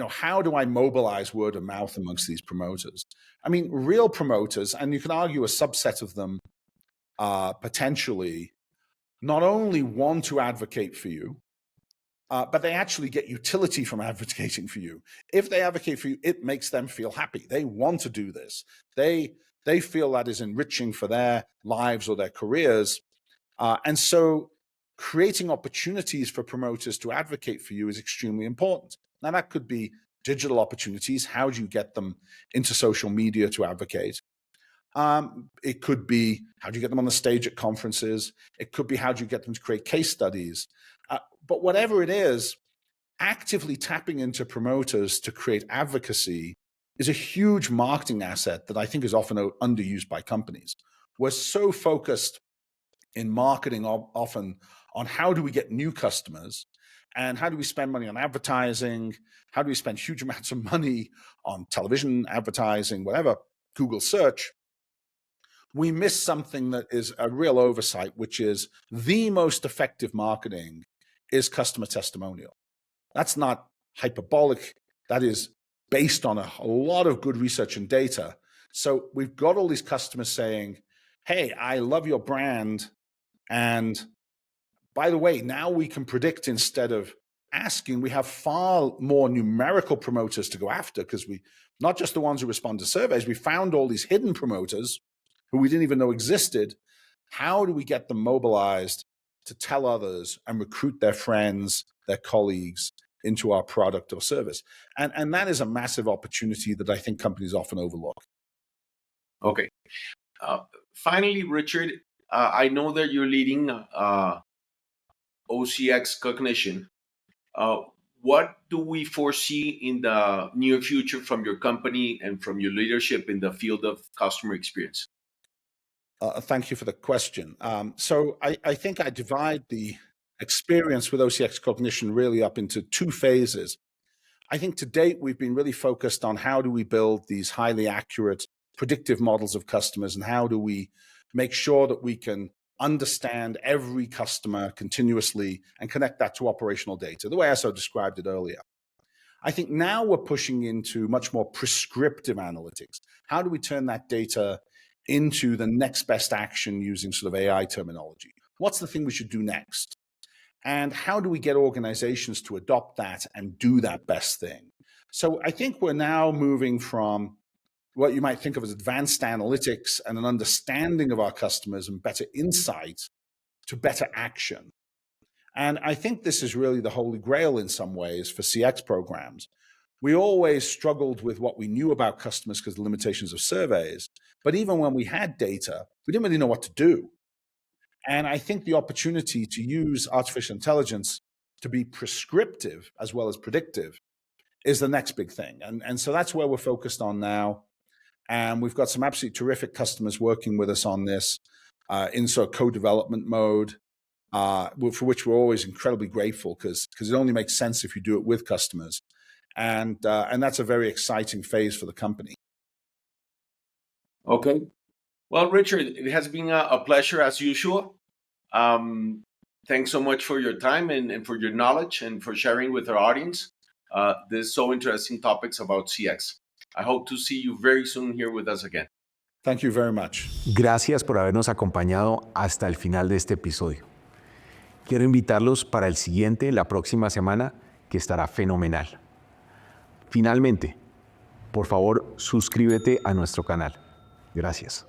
How do I mobilize word of mouth amongst these promoters? I mean, real promoters, and you can argue a subset of them, potentially not only want to advocate for you, but they actually get utility from advocating for you. If they advocate for you, it makes them feel happy. They want to do this. They feel that is enriching for their lives or their careers. And so creating opportunities for promoters to advocate for you is extremely important. Now, that could be digital opportunities. How do you get them into social media to advocate? It could be, how do you get them on the stage at conferences? It could be, how do you get them to create case studies? But whatever it is, actively tapping into promoters to create advocacy is a huge marketing asset that I think is often underused by companies. We're so focused in marketing often on how do we get new customers and how do we spend money on advertising? How do we spend huge amounts of money on television advertising, whatever, Google search? We miss something that is a real oversight, which is the most effective marketing is customer testimonial. That's not hyperbolic. That is based on a lot of good research and data. So we've got all these customers saying, hey, I love your brand. And by the way, now we can predict instead of asking. We have far more numerical promoters to go after because we, not just the ones who respond to surveys, we found all these hidden promoters who we didn't even know existed. How do we get them mobilized to tell others and recruit their friends, their colleagues into our product or service? And that is a massive opportunity that I think companies often overlook. Okay. Finally, Richard, I know that you're leading OCX Cognition. What do we foresee in the near future from your company and from your leadership in the field of customer experience? Thank you for the question. So I think I divide the experience with OCX Cognition really up into two phases. I think to date, we've been really focused on how do we build these highly accurate predictive models of customers and how do we make sure that we can understand every customer continuously and connect that to operational data, the way I so described it earlier. I think now we're pushing into much more prescriptive analytics. How do we turn that data into the next best action using sort of AI terminology? What's the thing we should do next? And how do we get organizations to adopt that and do that best thing? So I think we're now moving from what you might think of as advanced analytics and an understanding of our customers and better insight to better action. And I think this is really the holy grail in some ways for CX programs. We always struggled with what we knew about customers because of the limitations of surveys. But even when we had data, we didn't really know what to do. And I think the opportunity to use artificial intelligence to be prescriptive as well as predictive is the next big thing. And so that's where we're focused on now. And we've got some absolutely terrific customers working with us on this in sort of co-development mode, for which we're always incredibly grateful because it only makes sense if you do it with customers. And that's a very exciting phase for the company. Okay. Well, Richard, it has been a pleasure as usual. Thanks so much for your time and for your knowledge and for sharing with our audience these so interesting topics about CX. I hope to see you very soon here with us again. Thank you very much. Gracias por habernos acompañado hasta el final de este episodio. Quiero invitarlos para el siguiente, la próxima semana, que estará fenomenal. Finalmente, por favor, suscríbete a nuestro canal. Gracias.